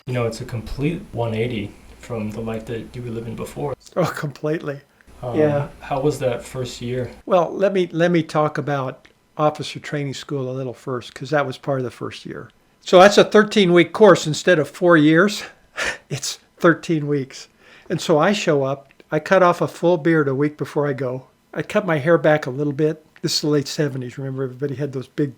It's a complete 180 from the life that you were living before. Oh, completely. Yeah. How was that first year? Well, let me talk about officer training school a little first, because that was part of the first year. So that's a 13-week course instead of 4 years. It's 13 weeks. And so I show up, I cut off a full beard a week before I go. I cut my hair back a little bit. This is the late 70s. Remember, everybody had those big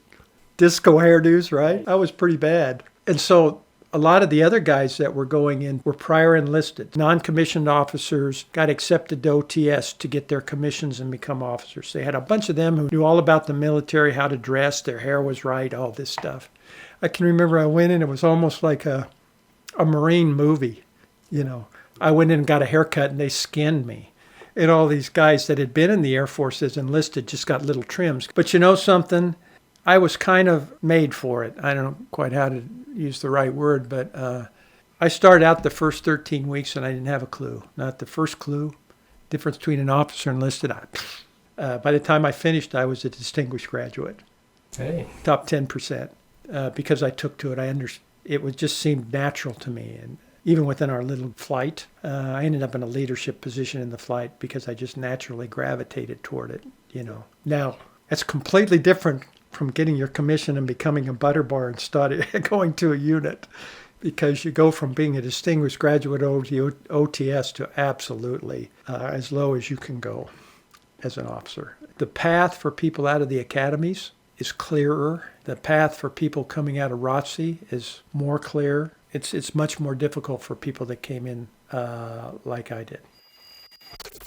disco hairdos, right? I was pretty bad. And so a lot of the other guys that were going in were prior enlisted. Non-commissioned officers got accepted to OTS to get their commissions and become officers. They had a bunch of them who knew all about the military, how to dress, their hair was right, all this stuff. I can remember I went in, it was almost like a Marine movie, I went in and got a haircut and they skinned me. And all these guys that had been in the Air Force as enlisted just got little trims. But you know something? I was kind of made for it. I don't know quite how to use the right word, but I started out the first 13 weeks and I didn't have a clue. Not the first clue. Difference between an officer and enlisted. By the time I finished, I was a distinguished graduate. Hey. Top 10%. Because I took to it. It just seemed natural to me. And even within our little flight, I ended up in a leadership position in the flight because I just naturally gravitated toward it, Now, that's completely different from getting your commission and becoming a butter bar and going to a unit, because you go from being a distinguished graduate OTS to absolutely as low as you can go as an officer. The path for people out of the academies is clearer. The path for people coming out of ROTC is more clear. It's much more difficult for people that came in like I did.